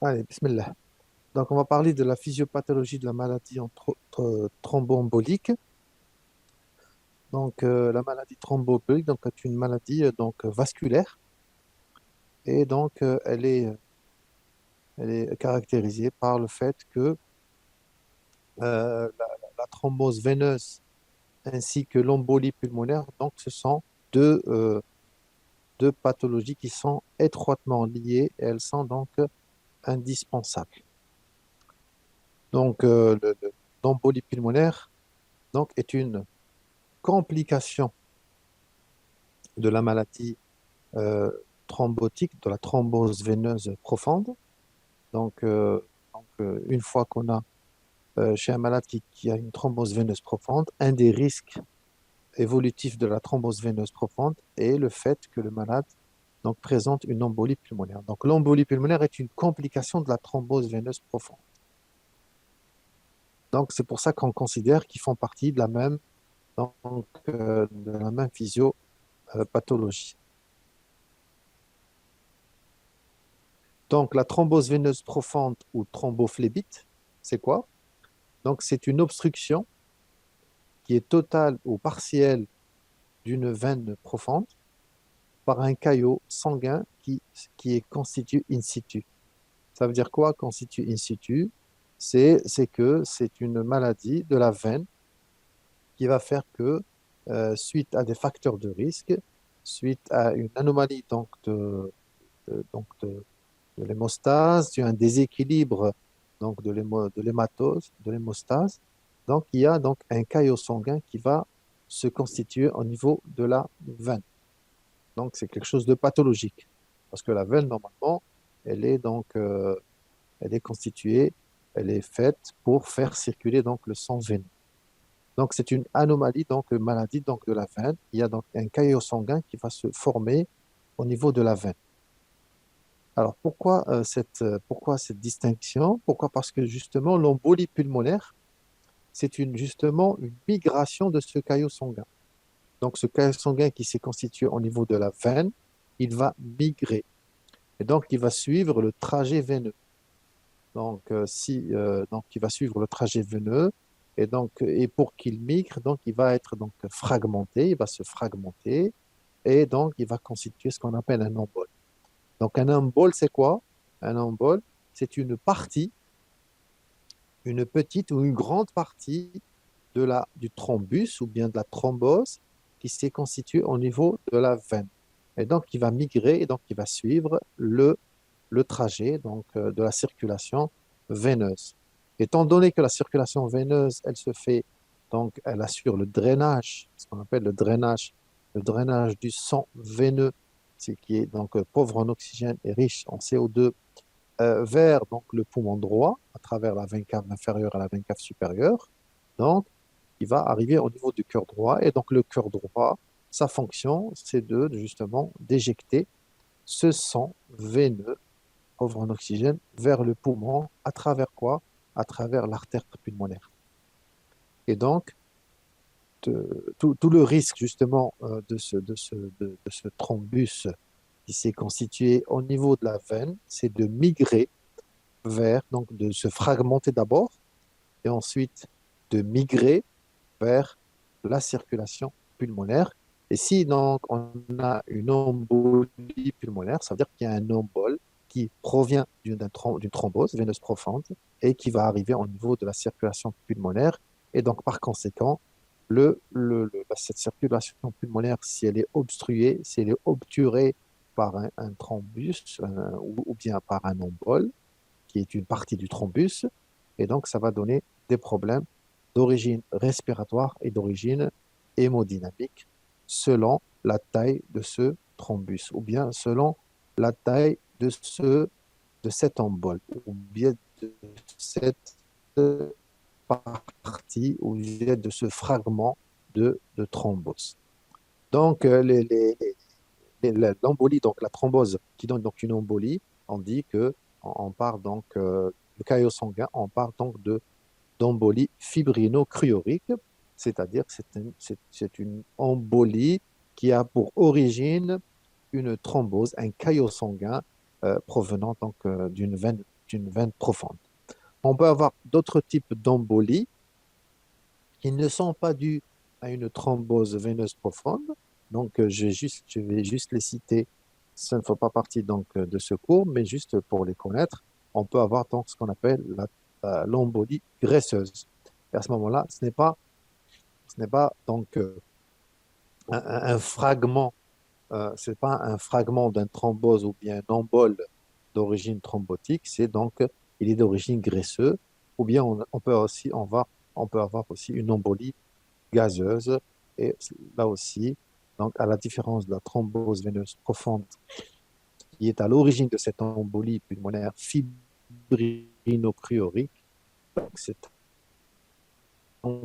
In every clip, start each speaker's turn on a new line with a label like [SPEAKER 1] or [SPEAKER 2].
[SPEAKER 1] Allez, bismillah. Donc, on va parler de la physiopathologie de la maladie thromboembolique. Donc, la maladie thromboembolique donc, est une maladie vasculaire et donc elle est caractérisée par le fait que la thrombose veineuse ainsi que l'embolie pulmonaire, donc ce sont deux pathologies qui sont étroitement liées et elles sont donc indispensables. Donc, l'embolie pulmonaire donc, est une complication de la maladie euh, thrombotique, de la thrombose veineuse profonde. Donc, une fois qu'on a chez un malade qui a une thrombose veineuse profonde, un des risques évolutifs de la thrombose veineuse profonde est le fait que le malade donc, présente une embolie pulmonaire. Donc, l'embolie pulmonaire est une complication de la thrombose veineuse profonde. Donc, c'est pour ça qu'on considère qu'ils font partie de de la même physiopathologie. Donc, la thrombose veineuse profonde ou thrombophlébite, c'est quoi? Donc, c'est une obstruction qui est totale ou partielle d'une veine profonde par un caillot sanguin qui est constitué in situ. Ça veut dire quoi, constitué in situ? C'est que c'est une maladie de la veine qui va faire que, suite à des facteurs de risque, suite à une anomalie de l'hémostase, tu as un déséquilibre donc de l'hémostase. Donc, il y a donc un caillot sanguin qui va se constituer au niveau de la veine. Donc, c'est quelque chose de pathologique. Parce que la veine, normalement, elle est elle est constituée, elle est faite pour faire circuler donc le sang veineux. Donc, c'est une anomalie, donc une maladie donc de la veine. Il y a donc un caillot sanguin qui va se former au niveau de la veine. Alors, pourquoi cette distinction? Pourquoi? Parce que justement, l'embolie pulmonaire, c'est justement une migration de ce caillot sanguin. Donc, ce caillot sanguin qui s'est constitué au niveau de la veine, il va migrer. Et donc, il va suivre le trajet veineux. Donc, il va suivre le trajet veineux. Et pour qu'il migre, donc, il va être donc fragmenté, il va se fragmenter. Et donc, il va constituer ce qu'on appelle un embole. Donc, un embole, c'est quoi? Un embole, c'est une petite ou une grande partie du thrombus ou bien de la thrombose qui s'est constituée au niveau de la veine. Et donc, il va migrer et donc il va suivre le trajet de la circulation veineuse. Étant donné que la circulation veineuse, elle se fait, donc elle assure le drainage, ce qu'on appelle le drainage du sang veineux, qui est donc pauvre en oxygène et riche en CO2, vers donc le poumon droit à travers la veine cave inférieure à la veine cave supérieure. Donc, il va arriver au niveau du cœur droit. Et donc, le cœur droit, sa fonction, c'est justement d'éjecter ce sang veineux pauvre en oxygène vers le poumon à travers quoi? À travers l'artère pulmonaire. Et donc, tout le risque justement de ce thrombus qui s'est constitué au niveau de la veine, c'est de migrer donc de se fragmenter d'abord et ensuite de migrer vers la circulation pulmonaire. Et si donc on a une embolie pulmonaire, ça veut dire qu'il y a un embole qui provient d'une thrombose veineuse profonde et qui va arriver au niveau de la circulation pulmonaire. Et donc par conséquent, cette circulation pulmonaire, si elle est obstruée, si elle est obturée par un thrombus ou bien par un embole, qui est une partie du thrombus, et donc ça va donner des problèmes d'origine respiratoire et d'origine hémodynamique selon la taille de ce thrombus ou bien selon la taille de cet embole ou bien de cette partie ou bien de ce fragment de thrombose. Donc, l'embolie, donc la thrombose qui donne donc une embolie, on dit que on part donc le caillot sanguin, on part donc d'embolie fibrino-cryorique, c'est-à-dire que c'est une embolie qui a pour origine une thrombose, un caillot sanguin provenant donc c'est une veine profonde. On peut avoir d'autres types d'embolies qui ne sont pas dues à une thrombose veineuse profonde. Donc, je vais juste les citer. Ça ne fait pas partie donc de ce cours, mais juste pour les connaître, on peut avoir donc ce qu'on appelle l'embolie graisseuse. Et à ce moment-là, ce n'est pas donc un fragment, c'est pas un fragment d'un thrombose ou bien un embole d'origine thrombotique, c'est donc il est d'origine graisseuse, ou bien on peut avoir aussi une embolie gazeuse. Et là aussi, donc à la différence de la thrombose veineuse profonde qui est à l'origine de cette embolie pulmonaire fibrinochorique, donc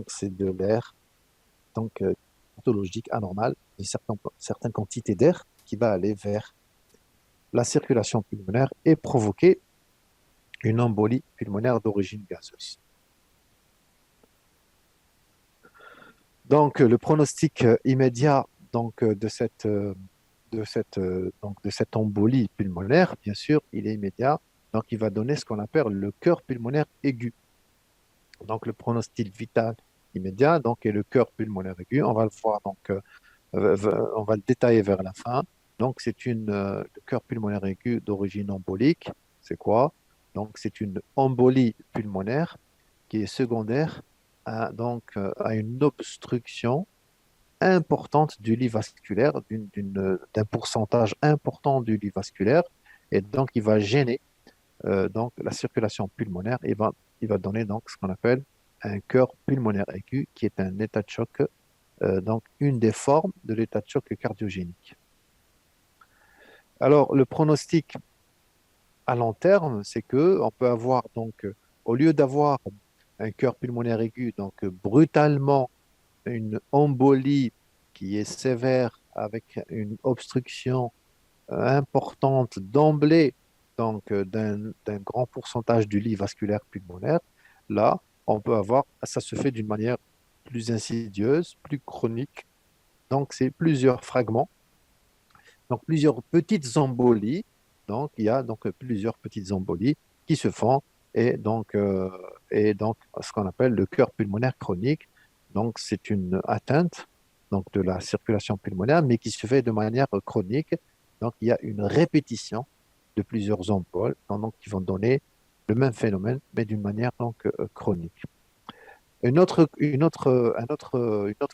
[SPEAKER 1] c'est de l'air donc pathologique anormal, certaine quantité d'air qui va aller vers la circulation pulmonaire et provoquer une embolie pulmonaire d'origine gazeuse. Donc, le pronostic immédiat donc, de cette embolie pulmonaire, bien sûr, il est immédiat. Donc, il va donner ce qu'on appelle le cœur pulmonaire aigu. Donc, le pronostic vital immédiat donc, est le cœur pulmonaire aigu. On va le voir, donc, on va le détailler vers la fin. Donc, le cœur pulmonaire aigu d'origine embolique. C'est quoi? Donc, c'est une embolie pulmonaire qui est secondaire à une obstruction importante du lit vasculaire, d'un pourcentage important du lit vasculaire, et donc il va gêner donc la circulation pulmonaire et il va donner donc ce qu'on appelle un cœur pulmonaire aigu, qui est un état de choc, donc une des formes de l'état de choc cardiogénique. Alors, le pronostic à long terme, c'est que on peut avoir donc, au lieu d'avoir un cœur pulmonaire aigu, donc brutalement une embolie qui est sévère avec une obstruction importante d'emblée, donc d'un grand pourcentage du lit vasculaire pulmonaire, là, ça se fait d'une manière plus insidieuse, plus chronique. Donc, c'est plusieurs fragments, donc plusieurs petites embolies. Donc, il y a donc plusieurs petites embolies qui se font et donc ce qu'on appelle le cœur pulmonaire chronique. Donc, c'est une atteinte donc, de la circulation pulmonaire, mais qui se fait de manière chronique. Donc, il y a une répétition de plusieurs emboles donc, qui vont donner le même phénomène, mais d'une manière donc, chronique. Une autre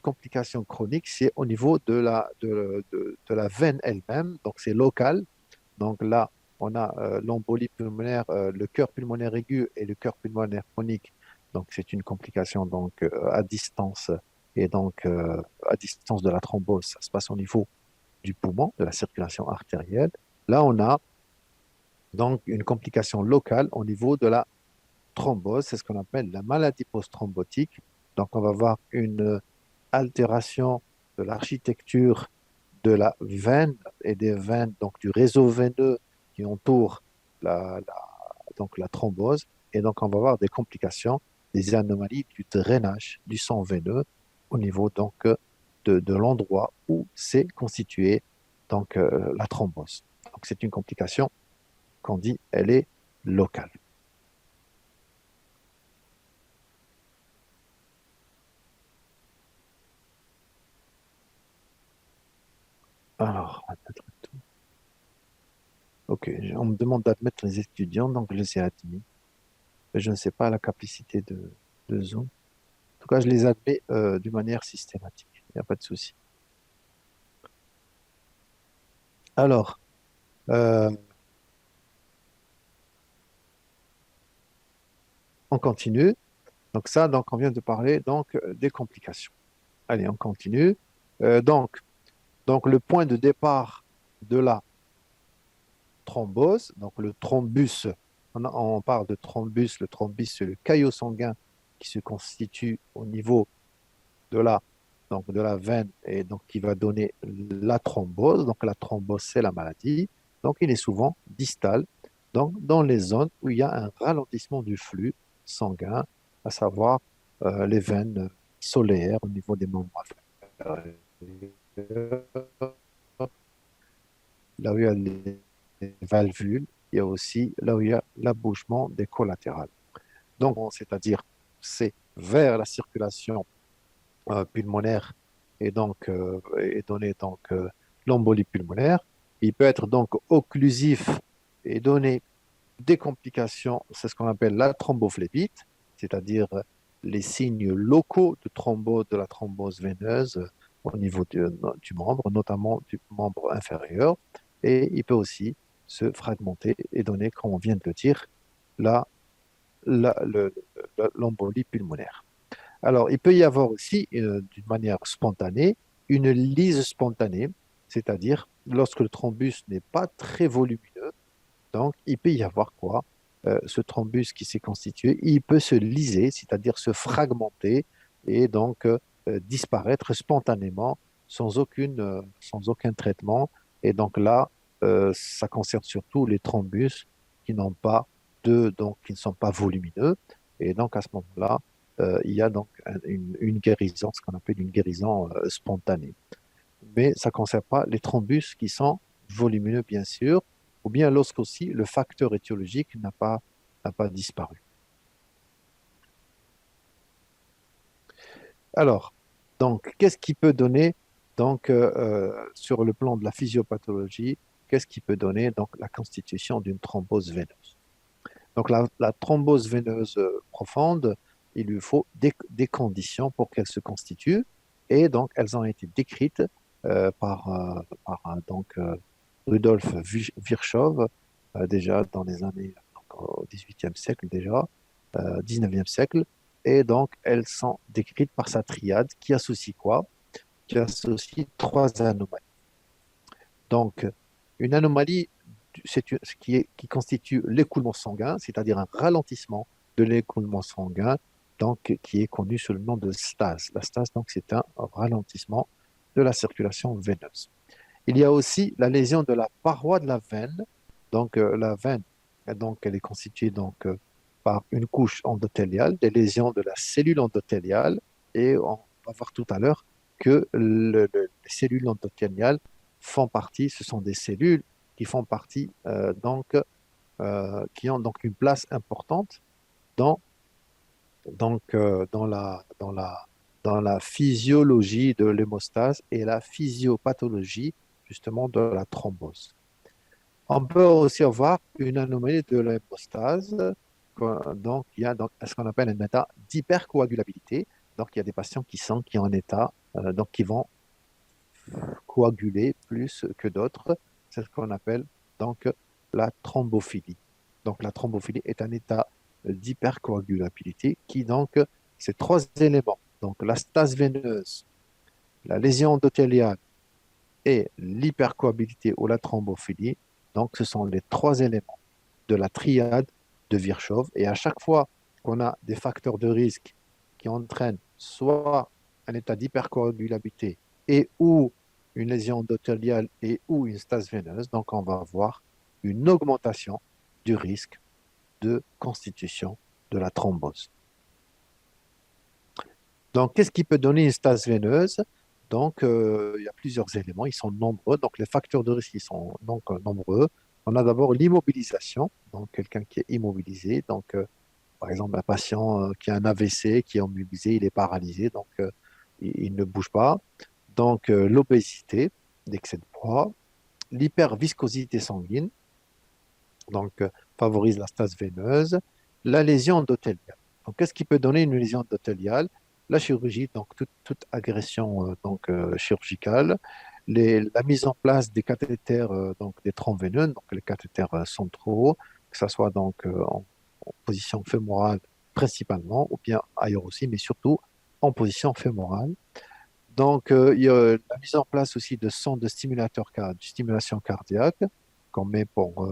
[SPEAKER 1] complication chronique, c'est au niveau de la veine elle-même. Donc, c'est local. Donc là, on a l'embolie pulmonaire, le cœur pulmonaire aigu et le cœur pulmonaire chronique. Donc, c'est une complication donc, à distance. Et donc, à distance de la thrombose, ça se passe au niveau du poumon, de la circulation artérielle. Là, on a donc une complication locale au niveau de la thrombose. C'est ce qu'on appelle la maladie post-thrombotique. Donc, on va avoir une altération de l'architecture de la veine et des veines, donc du réseau veineux qui entoure donc la thrombose. Et donc, on va avoir des complications, des anomalies du drainage du sang veineux au niveau donc de l'endroit où s'est constituée donc la thrombose. Donc, c'est une complication qu'on dit, elle est locale. Alors, ok, on me demande d'admettre les étudiants, donc je les ai admis. Mais je ne sais pas la capacité de Zoom. En tout cas, je les admets d'une manière systématique. Il n'y a pas de souci. Alors, euh, on continue. Donc on vient de parler donc des complications. Allez, on continue. Donc le point de départ de la thrombose, donc le thrombus, on parle de thrombus. Le thrombus, c'est le caillot sanguin qui se constitue au niveau de la veine et donc qui va donner la thrombose. Donc la thrombose, c'est la maladie. Donc il est souvent distal, donc dans les zones où il y a un ralentissement du flux sanguin, à savoir les veines solaires au niveau des membres inférieurs, là où il y a les valvules il y a aussi là où il y a l'abougement des collatérales. Donc, c'est-à-dire, c'est vers la circulation pulmonaire et donc est donné donc l'embolie pulmonaire. Il peut être donc occlusif et donner des complications, c'est ce qu'on appelle la thrombophlébite, c'est-à-dire les signes locaux de la thrombose veineuse au niveau du membre, notamment du membre inférieur. Et il peut aussi se fragmenter et donner, comme on vient de le dire, la, l'embolie pulmonaire. Alors, il peut y avoir aussi, d'une manière spontanée, une lyse spontanée, c'est-à-dire lorsque le thrombus n'est pas très volumineux, donc il peut y avoir quoi? Ce thrombus qui s'est constitué, il peut se liser, c'est-à-dire se fragmenter et donc disparaître spontanément sans aucun traitement. Et donc là, ça concerne surtout les thrombus qui n'ont pas donc qui ne sont pas volumineux. Et donc à ce moment-là, il y a donc une guérison, ce qu'on appelle une guérison spontanée. Mais ça ne concerne pas les thrombus qui sont volumineux, bien sûr, ou bien lorsqu'aussi le facteur étiologique n'a pas disparu. Alors, donc, qu'est-ce qui peut donner, donc, sur le plan de la physiopathologie, qu'est-ce qui peut donner donc, la constitution d'une thrombose veineuse? Donc, la thrombose veineuse profonde, il lui faut des conditions pour qu'elle se constitue, et donc, elles ont été décrites donc, Rudolf Virchow, déjà dans les années, donc, au XVIIIe siècle déjà, 19e siècle, et donc elles sont décrites par sa triade qui associe quoi? Qui associe trois anomalies. Donc, une anomalie, qui constitue l'écoulement sanguin, c'est-à-dire un ralentissement de l'écoulement sanguin, donc qui est connu sous le nom de stase. La stase, donc, c'est un ralentissement de la circulation veineuse. Il y a aussi la lésion de la paroi de la veine. Donc, la veine, donc, elle est constituée donc, par une couche endothéliale, des lésions de la cellule endothéliale. Et on va voir tout à l'heure que les cellules endothéliales font partie, ce sont des cellules qui font partie, qui ont donc une place importante dans, dans la physiologie de l'hémostase et la physiopathologie justement de la thrombose. On peut aussi avoir une anomalie de l'hémostase. Donc, il y a donc ce qu'on appelle un état d'hypercoagulabilité. Donc, il y a des patients qui ont un état, donc qui vont coaguler plus que d'autres. C'est ce qu'on appelle donc la thrombophilie. Donc, la thrombophilie est un état d'hypercoagulabilité qui, donc, ces trois éléments, donc la stase veineuse, la lésion endothéliale et l'hypercoagulabilité ou la thrombophilie, donc ce sont les trois éléments de la triade de Virchow. Et à chaque fois qu'on a des facteurs de risque qui entraînent soit un état d'hypercoagulabilité et ou une lésion endothéliale et ou une stase veineuse, donc on va avoir une augmentation du risque de constitution de la thrombose. Donc, qu'est-ce qui peut donner une stase veineuse? Donc, il y a plusieurs éléments, ils sont nombreux. Donc, les facteurs de risque, ils sont donc nombreux. On a d'abord l'immobilisation, donc quelqu'un qui est immobilisé. Donc, par exemple, un patient qui a un AVC, qui est immobilisé, il est paralysé, donc il ne bouge pas. Donc, l'obésité, l'excès de poids, l'hyperviscosité sanguine, donc favorise la stase veineuse, la lésion endothéliale. Donc, qu'est-ce qui peut donner une lésion endothéliale? La chirurgie, donc toute agression chirurgicale, la mise en place des cathéters, donc des trompes veineux, donc les cathéters centraux, que ce soit donc en position fémorale principalement, ou bien ailleurs aussi, mais surtout en position fémorale. Donc, il y a la mise en place aussi de sondes de de stimulation cardiaque qu'on met pour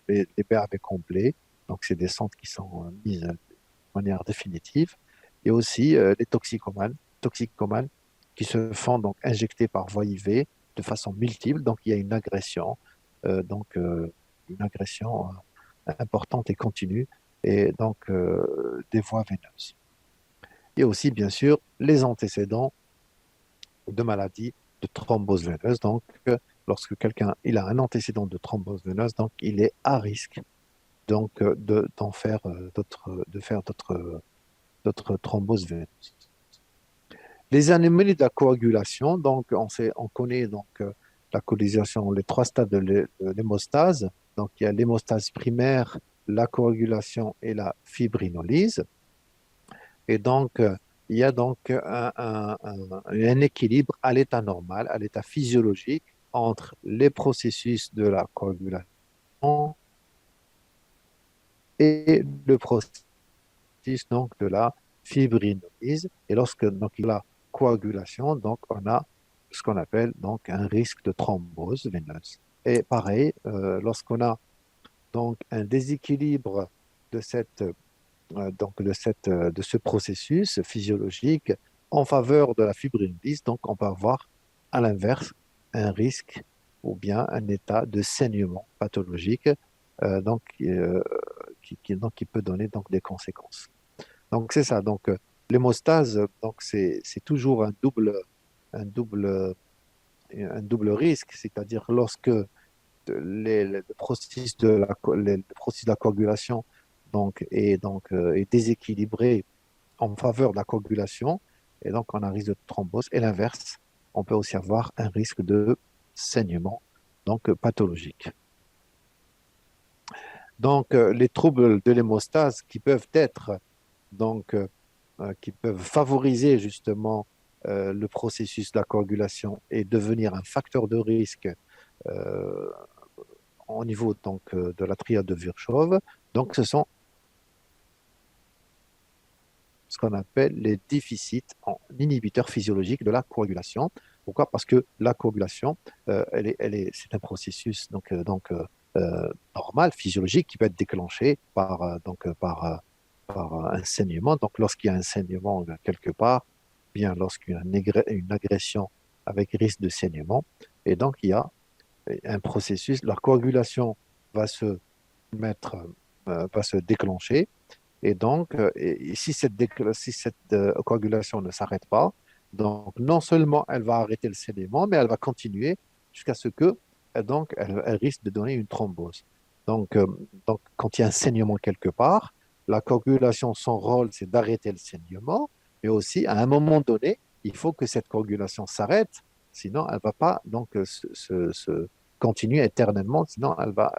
[SPEAKER 1] les BAV complets. Donc, c'est des sondes qui sont mises de manière définitive. Et aussi les toxicomanes qui se font donc injecter par voie IV de façon multiple. Donc, il y a une agression importante et continue, et donc des voies veineuses. Et aussi, bien sûr, les antécédents de maladies de thrombose veineuse, donc lorsque quelqu'un il a un antécédent de thrombose veineuse, donc il est à risque donc d'en faire d'autres thromboses veineuses. Les anomalies de la coagulation, donc on connaît donc la coagulation, les trois stades de l'hémostase. Donc il y a l'hémostase primaire, la coagulation et la fibrinolyse. Et donc il y a donc un équilibre à l'état normal, à l'état physiologique entre les processus de la coagulation et le processus donc de la fibrinolyse. Et lorsque donc, il y a la coagulation, donc on a ce qu'on appelle donc un risque de thrombose veineuse. Et pareil, lorsqu'on a donc un déséquilibre de de ce processus physiologique en faveur de la fibrinolyse, donc on va avoir à l'inverse un risque ou bien un état de saignement pathologique donc, donc, qui peut donner donc, des conséquences. Donc c'est ça. Donc l'hémostase, donc c'est toujours un double, un double risque, c'est-à-dire lorsque le processus le processus de la coagulation est déséquilibré en faveur de la coagulation, et donc on a un risque de thrombose. Et l'inverse, on peut aussi avoir un risque de saignement, donc pathologique. Donc les troubles de l'hémostase qui peuvent être donc qui peuvent favoriser justement le processus de la coagulation et devenir un facteur de risque euh, au niveau donc, de la triade de Virchow. Donc, ce sont ce qu'on appelle les déficits en inhibiteurs physiologiques de la coagulation. Pourquoi? Parce que la coagulation, c'est un processus normal, physiologique, qui peut être déclenché par un saignement. Donc, lorsqu'il y a un saignement quelque part, bien lorsqu'il y a une agression avec risque de saignement, et donc il y a un processus, la coagulation va se mettre, va se déclencher, et donc, si cette coagulation ne s'arrête pas, donc non seulement elle va arrêter le saignement, mais elle va continuer jusqu'à ce que, elle risque de donner une thrombose. Donc, euh, donc, quand il y a un saignement quelque part, la coagulation, son rôle, c'est d'arrêter le saignement, mais aussi, à un moment donné, il faut que cette coagulation s'arrête, sinon elle ne va pas donc, continuer éternellement, sinon elle va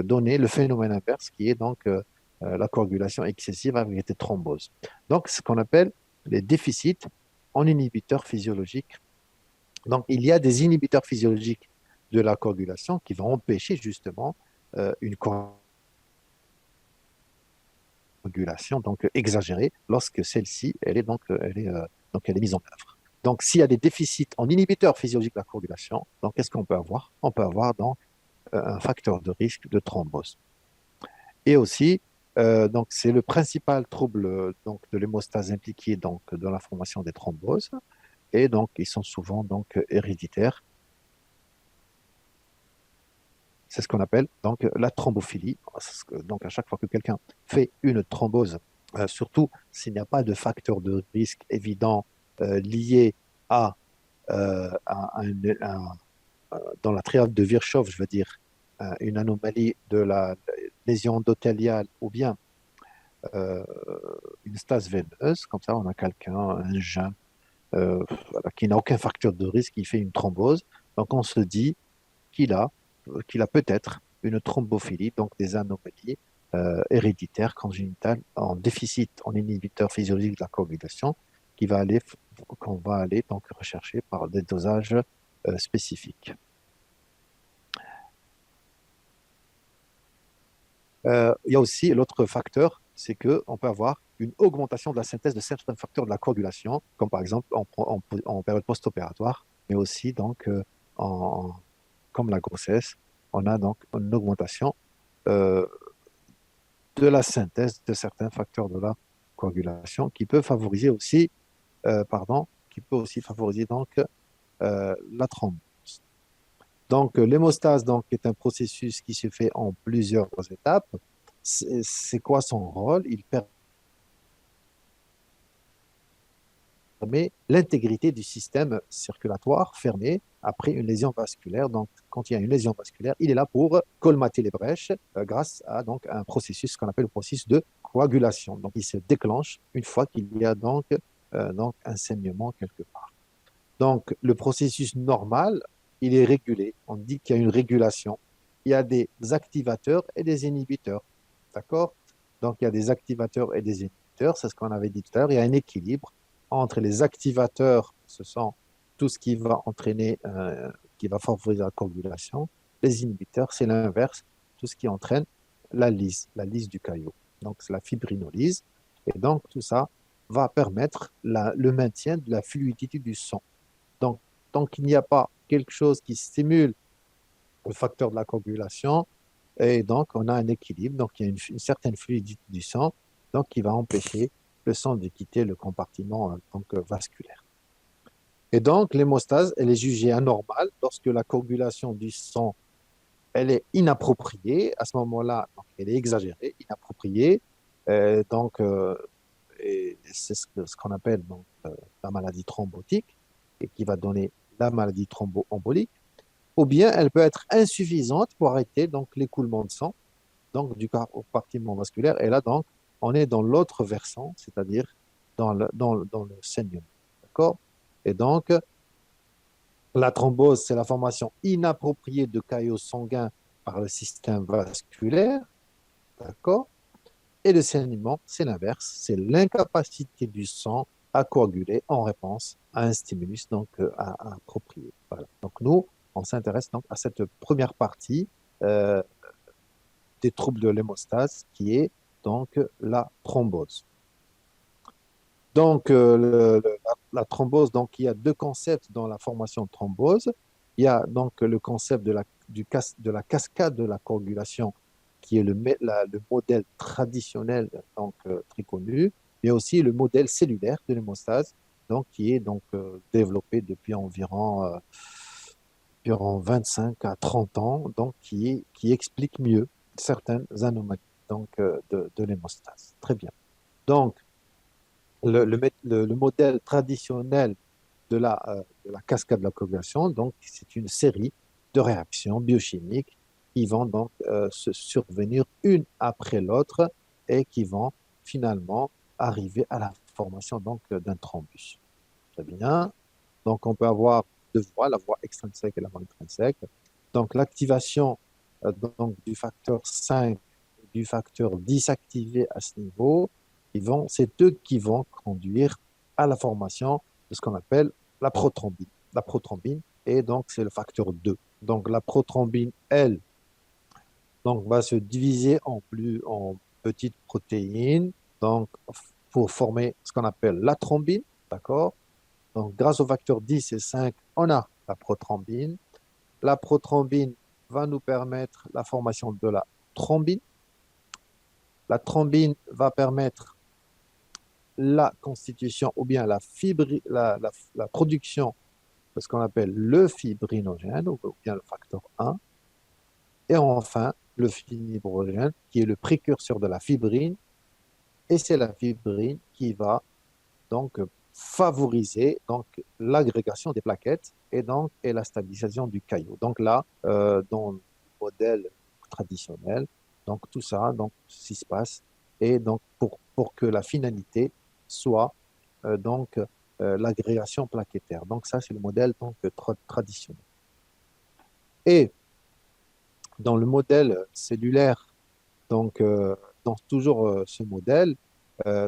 [SPEAKER 1] donner le phénomène inverse qui est la coagulation excessive avec des thromboses. Donc, ce qu'on appelle les déficits en inhibiteurs physiologiques. Donc, il y a des inhibiteurs physiologiques de la coagulation qui vont empêcher justement une coagulation donc exagérée lorsque celle-ci elle est mise en œuvre. Donc, s'il y a des déficits en inhibiteurs physiologiques de la coagulation, donc qu'est-ce qu'on peut avoir? On peut avoir donc un facteur de risque de thrombose. Et aussi, donc c'est le principal trouble donc de l'hémostase impliqué donc dans la formation des thromboses et donc ils sont souvent donc héréditaires. C'est ce qu'on appelle donc la thrombophilie. Donc à chaque fois que quelqu'un fait une thrombose, surtout s'il n'y a pas de facteur de risque évident lié à dans la triade de Virchow, je veux dire, une anomalie de la lésion endothéliale ou bien euh, une stase veineuse, comme ça on a quelqu'un, un jeune, voilà, qui n'a aucun facteur de risque, qui fait une thrombose. Donc on se dit qu'il a, qu'il a peut-être une thrombophilie, donc des anomalies héréditaires congénitales en déficit en inhibiteur physiologique de la coagulation, qu'on va aller donc rechercher par des dosages spécifiques. Il y a aussi l'autre facteur, c'est qu'on peut avoir une augmentation de la synthèse de certains facteurs de la coagulation, comme par exemple en période post-opératoire, mais aussi en, comme la grossesse, on a donc une augmentation euh, de la synthèse de certains facteurs de la coagulation qui peut favoriser aussi, qui peut aussi favoriser la thrombose. Donc, l'hémostase donc, est un processus qui se fait en plusieurs étapes. C'est quoi son rôle? Il permet permet l'intégrité du système circulatoire fermé après une lésion vasculaire. Donc, quand il y a une lésion vasculaire, il est là pour colmater les brèches grâce à donc, un processus qu'on appelle le processus de coagulation. Donc, il se déclenche une fois qu'il y a donc un saignement quelque part. Donc, le processus normal, il est régulé. On dit qu'il y a une régulation. Il y a des activateurs et des inhibiteurs. D'accord? Donc, il y a des activateurs et des inhibiteurs. C'est ce qu'on avait dit tout à l'heure. Il y a un équilibre entre les activateurs, ce sont tout ce qui va entraîner, qui va favoriser la coagulation. Les inhibiteurs, c'est l'inverse, tout ce qui entraîne la lyse du caillot. Donc, c'est la fibrinolyse. Et donc, tout ça va permettre le maintien de la fluidité du sang. Donc, tant qu'il n'y a pas quelque chose qui stimule le facteur de la coagulation, et donc on a un équilibre, donc il y a une certaine fluidité du sang, donc qui va empêcher le sang de quitter le compartiment vasculaire. Et donc l'hémostase, elle est jugée anormale lorsque la coagulation du sang, elle est inappropriée. À ce moment-là, donc, elle est exagérée, inappropriée. Donc, et c'est ce qu'on appelle donc, la maladie thrombotique et qui va donner la maladie thromboembolique, ou bien elle peut être insuffisante pour arrêter donc l'écoulement de sang donc du compartiment vasculaire. Et là donc on est dans l'autre versant, c'est-à-dire dans le saignement. D'accord? Et donc la thrombose, c'est la formation inappropriée de caillots sanguins par le système vasculaire. D'accord? Et le saignement, c'est l'inverse, c'est l'incapacité du sang à coaguler en réponse à un stimulus donc approprié. Voilà. Donc nous, on s'intéresse donc à cette première partie euh, des troubles de l'hémostase qui est donc la thrombose. Donc la thrombose, donc il y a deux concepts dans la formation de thrombose. Il y a donc le concept de la cascade de la coagulation qui est le modèle traditionnel donc très connu, mais aussi le modèle cellulaire de l'hémostase, donc qui est donc développé depuis environ 25 à 30 ans, donc qui explique mieux certaines anomalies donc de l'hémostase. Très bien. Donc le modèle traditionnel de la cascade de la coagulation, donc c'est une série de réactions biochimiques qui vont donc se survenir une après l'autre et qui vont finalement arriver à la formation donc d'un thrombus. Très bien. Donc on peut avoir deux voies, la voie extrinsèque et la voie intrinsèque. Donc l'activation donc du facteur 5, du facteur 10 activé à ce niveau, c'est eux qui vont conduire à la formation de ce qu'on appelle la prothrombine. La prothrombine, et donc c'est le facteur 2. Donc la prothrombine, elle, donc, va se diviser en petites protéines donc, pour former ce qu'on appelle la thrombine. D'accord? Donc, grâce au facteur 10 et 5, on a la prothrombine. La prothrombine va nous permettre la formation de la thrombine. La thrombine va permettre la constitution ou bien la production de ce qu'on appelle le fibrinogène ou bien le facteur 1. Et enfin, le fibrogène qui est le précurseur de la fibrine. Et c'est la fibrine qui va donc favoriser donc l'agrégation des plaquettes et la stabilisation du caillot. Donc là, dans le modèle traditionnel, donc tout ça, donc ce qui se passe, et donc pour que la finalité soit donc l'agrégation plaquettaire. Donc ça, c'est le modèle donc traditionnel. Et dans le modèle cellulaire, donc dans toujours ce modèle,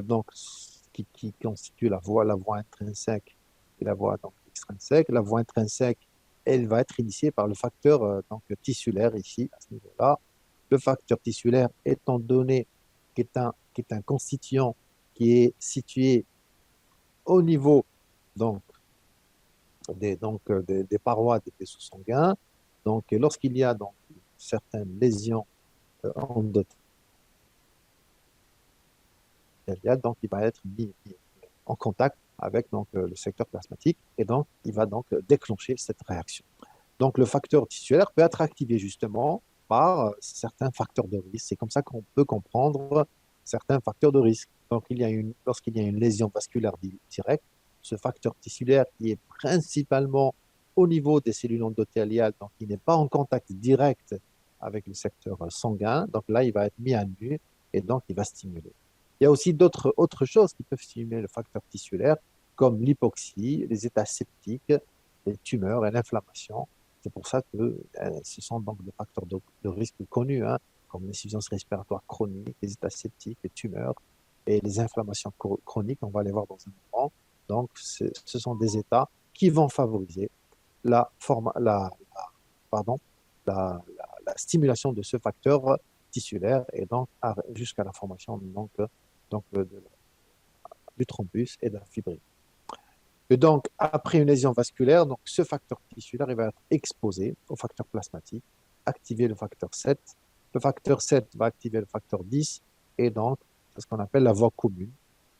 [SPEAKER 1] donc qui constitue la voie intrinsèque et la voie donc, extrinsèque. La voie intrinsèque, elle va être initiée par le facteur donc, tissulaire ici, à ce niveau-là. Le facteur tissulaire étant donné qui est un constituant qui est situé au niveau donc, des parois des vaisseaux sanguins. Donc, lorsqu'il y a donc, certaines lésions endothéliales, donc il va être mis en contact avec donc, le secteur plasmatique et donc il va donc déclencher cette réaction. Donc le facteur tissulaire peut être activé justement par certains facteurs de risque. C'est comme ça qu'on peut comprendre certains facteurs de risque. Donc lorsqu'il y a une lésion vasculaire directe, ce facteur tissulaire qui est principalement au niveau des cellules endothéliales, donc il n'est pas en contact direct avec le secteur sanguin. Donc là, il va être mis à nu et donc il va stimuler. Il y a aussi d'autres autres choses qui peuvent stimuler le facteur tissulaire, comme l'hypoxie, les états septiques, les tumeurs et l'inflammation. C'est pour ça que ce sont donc des facteurs de risque connus, hein, comme l'insuffisance respiratoire chronique, les états septiques, les tumeurs et les inflammations chroniques. On va les voir dans un moment. Donc, ce sont des états qui vont favoriser la, forma, pardon, la stimulation de ce facteur tissulaire et donc jusqu'à la formation du thrombus et de la fibrine. Et donc, après une lésion vasculaire, donc, ce facteur tissulaire il va être exposé au facteur plasmatique, activer le facteur 7. Le facteur 7 va activer le facteur 10 et donc, c'est ce qu'on appelle la voie commune,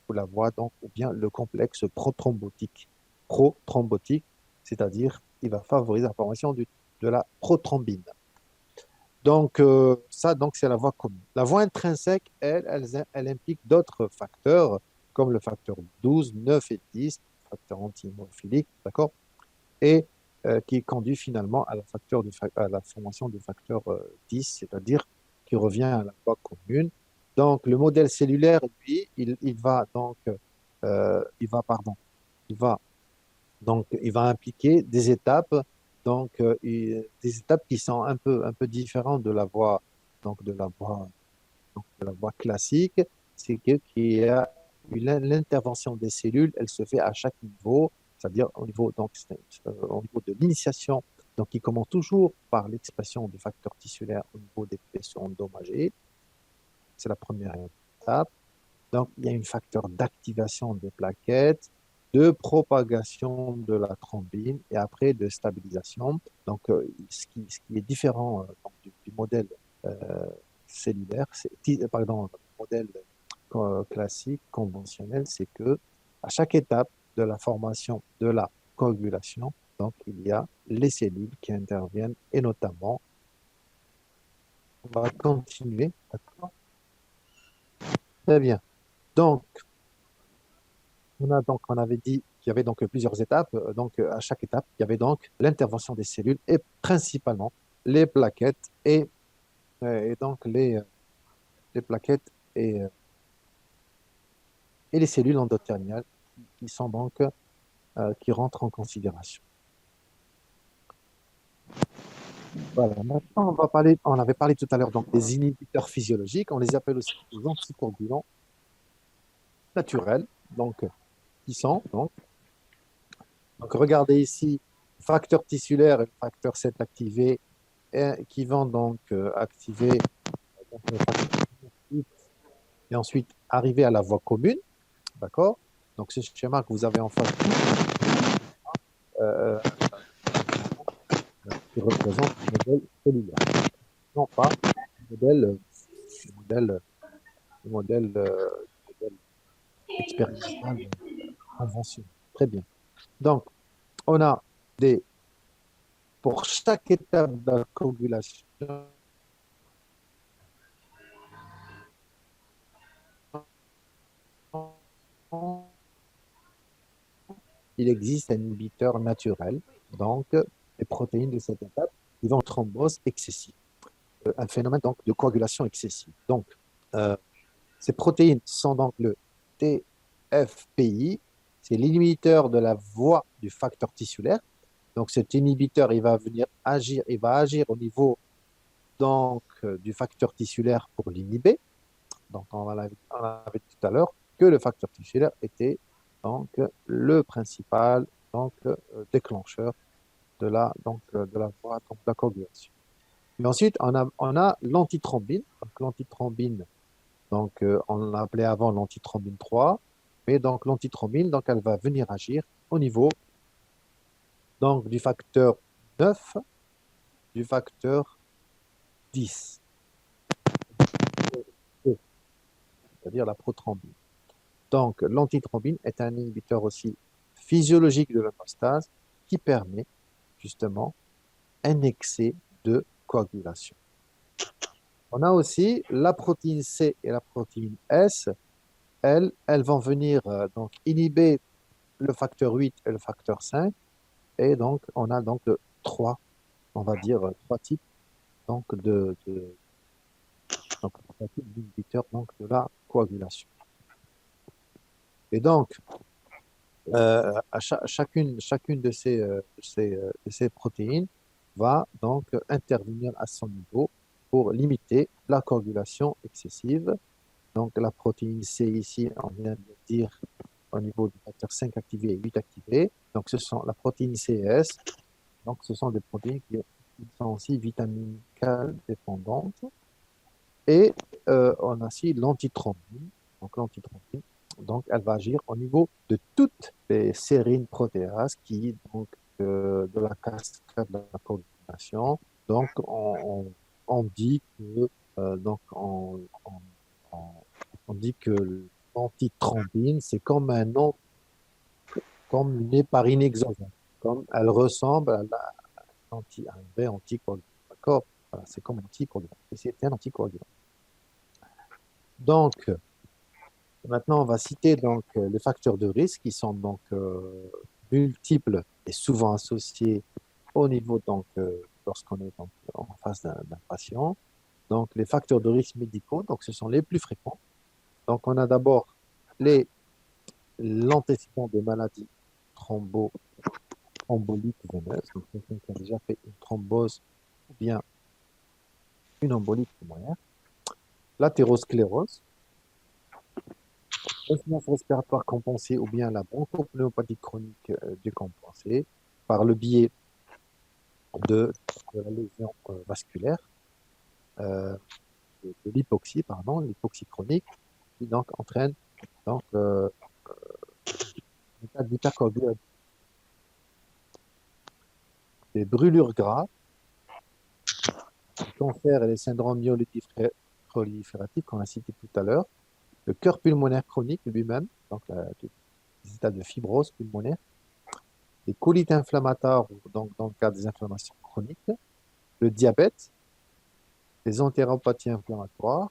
[SPEAKER 1] ou la voie, donc, ou bien le complexe prothrombotique. Prothrombotique, c'est-à-dire il va favoriser la formation de la prothrombine. Donc, ça, donc, c'est la voie commune. La voie intrinsèque, elle implique d'autres facteurs, comme le facteur 12, 9 et 10, facteur anti-hémophilique, d'accord? Et qui conduit finalement à la formation du facteur 10, c'est-à-dire qui revient à la voie commune. Donc, le modèle cellulaire, lui, il va donc, il va il va impliquer des étapes, des étapes qui sont un peu différentes de la voie, donc de la voie, de la voie classique. C'est qu'il y a l'intervention des cellules, elle se fait à chaque niveau, c'est-à-dire au niveau, au niveau de l'initiation, donc qui commence toujours par l'expression du facteur tissulaire au niveau des vaisseaux endommagés. C'est la première étape. Donc, il y a un facteur d'activation des plaquettes, de propagation de la thrombine et après de stabilisation. Donc, ce qui est différent du modèle euh, cellulaire, pardon, le modèle classique, conventionnel, c'est que à chaque étape de la formation de la coagulation, donc il y a les cellules qui interviennent et notamment, on va continuer, d'accord? Très bien. Donc, on avait dit qu'il y avait donc plusieurs étapes. Donc, à chaque étape, il y avait donc l'intervention des cellules et principalement les plaquettes et donc les plaquettes et les cellules endothéliales qui sont donc qui rentrent en considération. Voilà. Maintenant, on avait parlé tout à l'heure donc des inhibiteurs physiologiques. On les appelle aussi des anticoagulants naturels. Donc, qui sont donc regardez ici, facteur tissulaire et facteur 7 activé qui vont donc activer donc, le facteur 8 et ensuite arriver à la voie commune, d'accord? Donc, ce schéma que vous avez en face euh, qui représente le modèle cellulaire, non pas le modèle, le modèle, le modèle, le modèle expérimental conventionnel. Très bien. Donc, on a des, pour chaque étape de la coagulation, il existe un inhibiteur naturel, donc les protéines de cette étape, qui vont en thrombose excessive, un phénomène donc de coagulation excessive. Donc, euh, ces protéines sont donc le TFPI, c'est l'inhibiteur de la voie du facteur tissulaire. Donc, cet inhibiteur, il va agir au niveau donc du facteur tissulaire pour l'inhiber. Donc, on avait dit tout à l'heure que le facteur tissulaire était donc le principal donc déclencheur de la voie donc, de la coagulation. Mais ensuite, on a l'antithrombine. Donc, l'antithrombine, on l'appelait avant l'antithrombine 3. Mais donc, l'antithrombine, donc, elle va venir agir au niveau donc, du facteur 9, du facteur 10, c'est-à-dire la prothrombine. Donc, l'antithrombine est un inhibiteur aussi physiologique de l'homostase qui permet justement un excès de coagulation. On a aussi la protéine C et la protéine S. Elles vont venir donc inhiber le facteur 8 et le facteur 5. Et donc, on a donc trois, on va dire, trois types donc donc, trois types d'inhibiteurs donc, de la coagulation. Et donc, chacune de ces protéines va donc intervenir à son niveau pour limiter la coagulation excessive. Donc, la protéine C ici, on vient de dire au niveau du facteur 5 activé et 8 activé. Donc, ce sont la protéine CS. Donc, ce sont des protéines qui sont aussi vitamine K dépendantes. Et on a aussi l'antithrombine. Donc, l'antithrombine, donc, elle va agir au niveau de toutes les sérines protéases qui, donc, de la cascade de la coagulation. Donc, on dit que, donc, on- on dit que l'antithrombine, c'est comme un nom, comme une héparine exogène. Comme elle ressemble à un vrai anticoagulant. D'accord? Voilà, c'est comme un anticoagulant. Et c'est un anticoagulant. Donc, maintenant, on va citer donc les facteurs de risque qui sont donc multiples et souvent associés au niveau donc lorsqu'on est donc, en face d'un patient. Donc, les facteurs de risque médicaux, donc ce sont les plus fréquents. Donc, on a d'abord les l'antécédent des maladies thromboemboliques veineuses, donc quelqu'un qui a déjà fait une thrombose ou bien une embolie pulmonaire, l'athérosclérose, l'insuffisance respiratoire compensée ou bien la bronchopneumopathie chronique décompensée par le biais de, de la lésion vasculaire, euh, de l'hypoxie, pardon, l'hypoxie chronique, qui donc entraîne donc, un état d'hypercoagulabilité, des brûlures graves, le cancer et les syndromes myéloïdes prolifératifs qu'on a cités tout à l'heure, le cœur pulmonaire chronique lui-même, donc les états de fibrose pulmonaire, les colites inflammatoires, donc dans le cas des inflammations chroniques, le diabète, les entéropathies inflammatoires,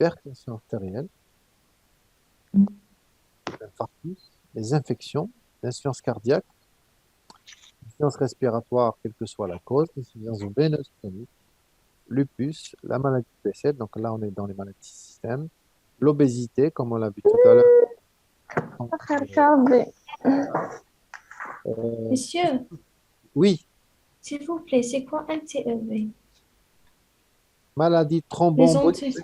[SPEAKER 1] l'hypertension artérielle, l'infarctus, les infections, l'insuffisance cardiaque, l'insuffisance respiratoire, quelle que soit la cause, l'insuffisance veineuse chronique, lupus, la maladie de décès, donc là on est dans les maladies système, l'obésité, comme on l'a vu tout à l'heure. Donc,
[SPEAKER 2] Regardez.
[SPEAKER 1] euh,
[SPEAKER 2] Monsieur,
[SPEAKER 1] oui,
[SPEAKER 2] s'il vous plaît, c'est quoi un TEV?
[SPEAKER 1] maladie
[SPEAKER 2] Les
[SPEAKER 1] thromboembolique.
[SPEAKER 2] anti...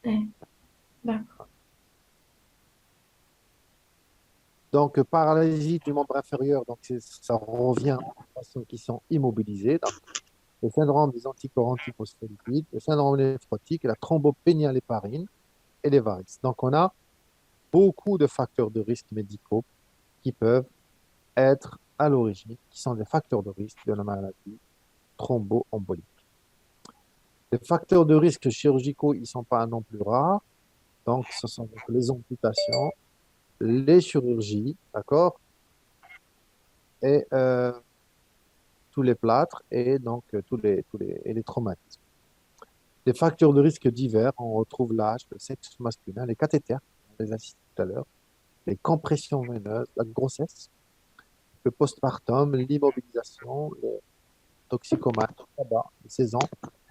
[SPEAKER 2] Ouais, d'accord.
[SPEAKER 1] Donc, paralysie du membre inférieur, donc ça revient aux patients qui sont immobilisés. Donc, le syndrome des anticorps antiphospholipides, le syndrome néphrotique, la thrombopénie à l'héparine et les varices. Donc, on a beaucoup de facteurs de risque médicaux qui peuvent être à l'origine, qui sont des facteurs de risque de la maladie thromboembolique. Les facteurs de risque chirurgicaux, ils ne sont pas non plus rares. Donc, ce sont donc les amputations, les chirurgies, d'accord, et tous les plâtres et donc et les traumatismes. Les facteurs de risque divers, on retrouve l'âge, le sexe masculin, les cathéters, on les a cités tout à l'heure, les compressions veineuses, la grossesse, le postpartum, l'immobilisation, le toxicomane, le tabac, les saisons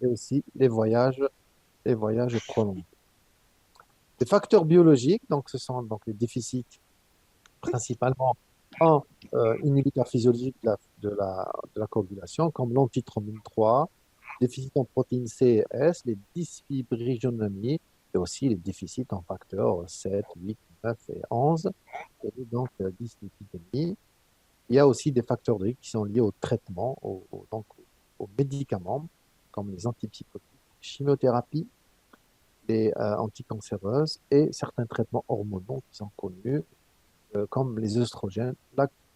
[SPEAKER 1] et aussi les voyages prolongés. Les facteurs biologiques, donc ce sont donc les déficits principalement en inhibiteurs physiologiques de la coagulation, comme l'antithrombine 3, déficit en protéines C et S, les dysfibrillogénémies, et aussi les déficits en facteurs 7, 8, 9 et 11, et donc dyslipidémie. Il y a aussi des facteurs de risque qui sont liés au traitement, donc aux médicaments, comme les antipsychotiques, chimiothérapie, les anticancéreuses et certains traitements hormonaux qui sont connus, comme les œstrogènes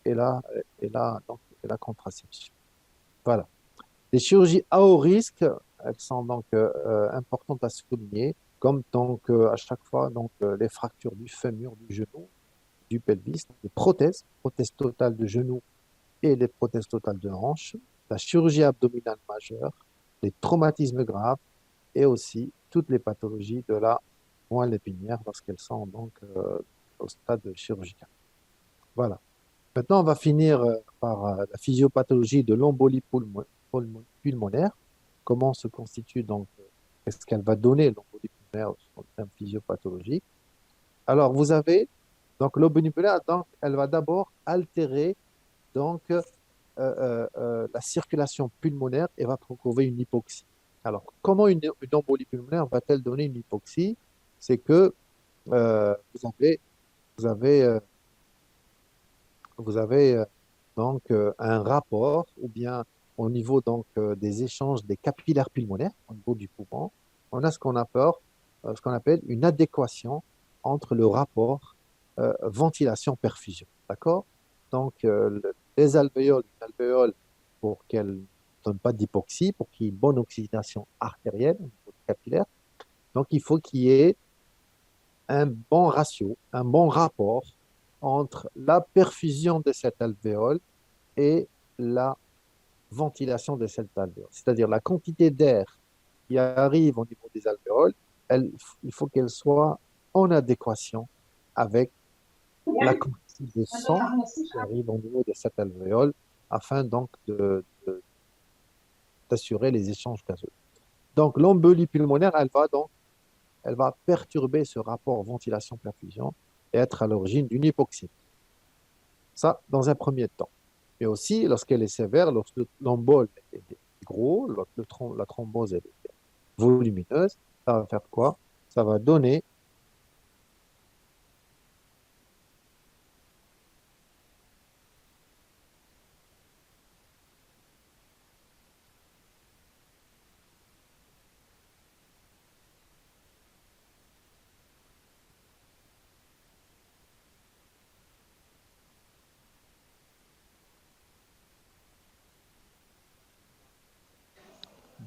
[SPEAKER 1] et et la contraception. Voilà. Les chirurgies à haut risque, elles sont donc importantes à souligner, comme donc à chaque fois les fractures du fémur, du genou, du pelvis, les prothèses totales de genou et les prothèses totales de hanche, la chirurgie abdominale majeure, les traumatismes graves et aussi toutes les pathologies de la moelle épinière lorsqu'elles sont donc au stade chirurgical. Voilà. Maintenant, on va finir par la physiopathologie de l'embolie pulmonaire. Comment se constitue donc, qu'est-ce qu'elle va donner l'embolie pulmonaire en termes physiopathologiques. Alors, vous avez donc l'embolie pulmonaire, donc, elle va d'abord altérer donc, la circulation pulmonaire et va provoquer une hypoxie. Alors, comment une embolie pulmonaire va-t-elle donner une hypoxie? C'est que vous avez, euh, vous avez donc un rapport ou bien au niveau donc des échanges des capillaires pulmonaires au niveau du poumon, on a ce qu'on appelle une adéquation entre le rapport ventilation-perfusion. D'accord? Donc les alvéoles, une alvéole pour qu'elle ne donne pas d'hypoxie, pour qu'il y ait une bonne oxygénation artérielle au niveau des capillaires, donc il faut qu'il y ait un bon ratio, un bon rapport entre la perfusion de cette alvéole et la ventilation de cette alvéole. C'est-à-dire la quantité d'air qui arrive au niveau des alvéoles, il faut qu'elle soit en adéquation avec la quantité de sang qui arrive au niveau de cette alvéole afin donc d'assurer les échanges gazeux. Donc l'embolie pulmonaire, elle va perturber ce rapport ventilation-perfusion et être à l'origine d'une hypoxie. Ça, dans un premier temps. Mais aussi, lorsqu'elle est sévère, lorsque l'embole est gros, lorsque la thrombose est volumineuse, ça va faire quoi? Ça va donner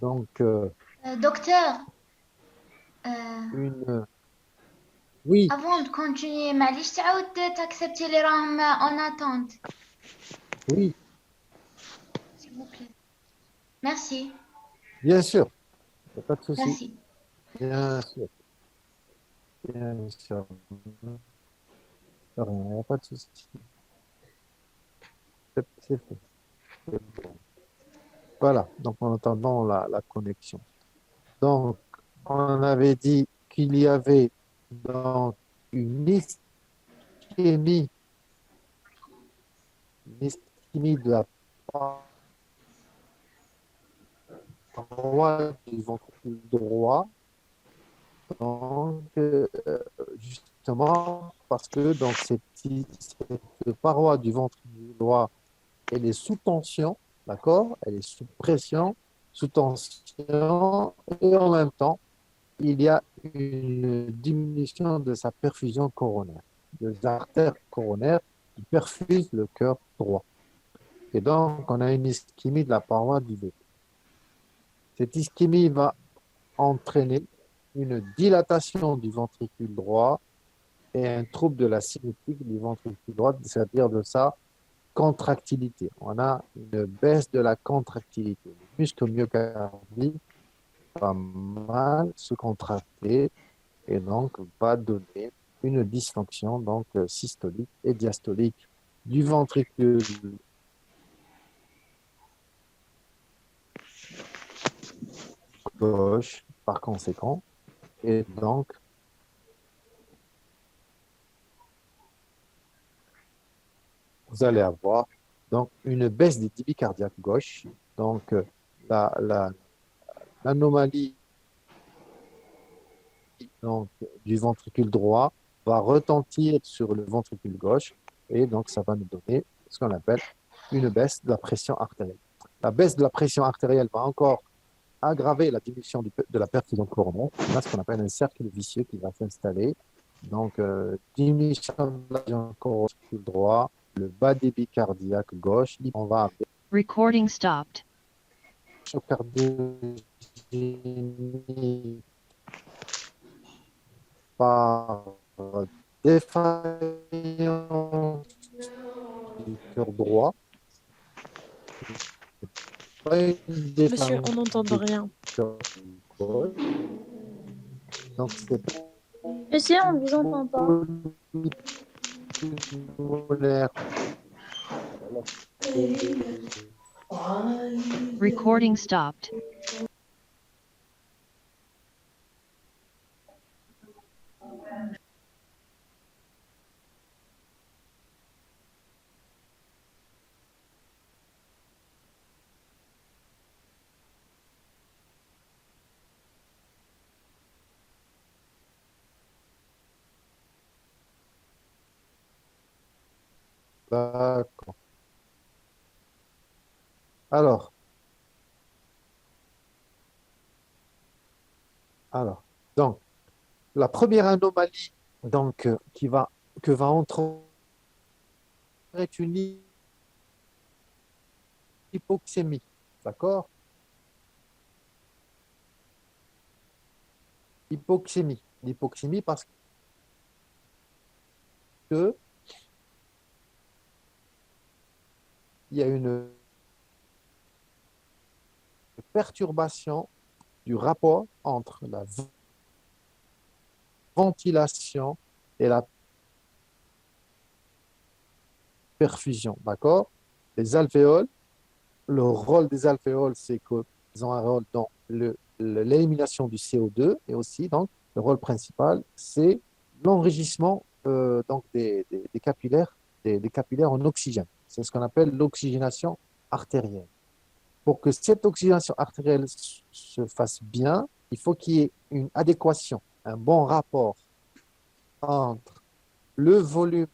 [SPEAKER 1] donc
[SPEAKER 3] Docteur,
[SPEAKER 1] une... Oui,
[SPEAKER 3] avant de continuer, معليش تعاود t'accepter les راهم en attente,
[SPEAKER 1] oui,
[SPEAKER 3] s'il vous plaît. Merci,
[SPEAKER 1] bien sûr, il n'y a pas de souci.
[SPEAKER 3] merci.
[SPEAKER 1] Bien sûr, bien sûr. Il n'y a pas de souci. C'est fait. C'est bon. Voilà, donc en attendant la connexion. Donc, on avait dit qu'il y avait donc une ischémie, une ischémie de la paroi du ventricule droit. Donc, justement, parce que donc, cette paroi du ventricule droit, elle est sous tension, d'accord? Elle est sous pression, sous tension, et en même temps, il y a une diminution de sa perfusion coronaire, des artères coronaires qui perfusent le cœur droit. Et donc, on a une ischémie de la paroi du ventricule. Cette ischémie va entraîner une dilatation du ventricule droit et un trouble de la symétrique du ventricule droit, c'est-à-dire de sa contractilité. On a une baisse de la contractilité. Le muscle myocardique va mal se contracter et donc va donner une dysfonction donc systolique et diastolique du ventricule gauche par conséquent. Et donc, vous allez avoir donc une baisse des débits cardiaques gauche. Donc, l'anomalie donc, du ventricule droit va retentir sur le ventricule gauche et donc ça va nous donner ce qu'on appelle une baisse de la pression artérielle. La baisse de la pression artérielle va encore aggraver la diminution de la perfusion coronaire. Là, ce qu'on appelle un cercle vicieux qui va s'installer. Donc, diminution de la pression coronaire droit, le bas débit cardiaque gauche, on va avoir
[SPEAKER 4] Recording stopped.
[SPEAKER 1] cardiogénie par défaillance du cœur droit. Pas une
[SPEAKER 5] Monsieur,
[SPEAKER 1] défaillance
[SPEAKER 5] on n'entend
[SPEAKER 1] du
[SPEAKER 5] rien.
[SPEAKER 1] cœur gauche. Donc, c'est
[SPEAKER 6] Monsieur, on ne vous entend pas.
[SPEAKER 1] pulmonaire.
[SPEAKER 4] Recording stopped.
[SPEAKER 1] D'accord. Alors, alors, donc, la première anomalie donc, que va entrer est une hypoxémie. D'accord? Hypoxémie. L'hypoxémie parce que il y a une perturbation du rapport entre la ventilation et la perfusion. D'accord? Les alvéoles, le rôle des alvéoles, c'est qu'ils ont un rôle dans l'élimination du CO2 et aussi, donc, le rôle principal, c'est l'enrichissement donc des capillaires, des capillaires en oxygène. C'est ce qu'on appelle l'oxygénation artérielle. Pour que cette oxygénation artérielle se fasse bien, il faut qu'il y ait une adéquation, un bon rapport entre le volume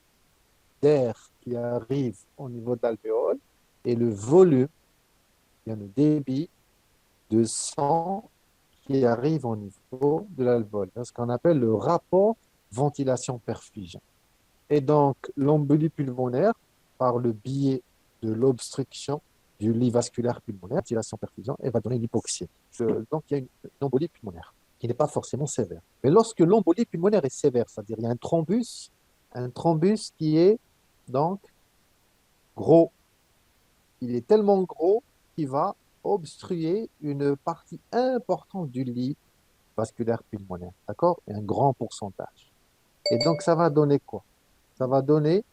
[SPEAKER 1] d'air qui arrive au niveau de l'alvéole et le volume, bien le débit de sang qui arrive au niveau de l'alvéole. C'est ce qu'on appelle le rapport ventilation-perfusion. Et donc, l'embolie pulmonaire, par le biais de l'obstruction du lit vasculaire pulmonaire, ventilation-perfusion, elle va donner l'hypoxie. Donc, il y a une embolie pulmonaire qui n'est pas forcément sévère. Mais lorsque l'embolie pulmonaire est sévère, c'est-à-dire il y a un thrombus qui est donc gros. Il est tellement gros qu'il va obstruer une partie importante du lit vasculaire pulmonaire, d'accord? Et un grand pourcentage. Et donc, ça va donner quoi? Ça va donner,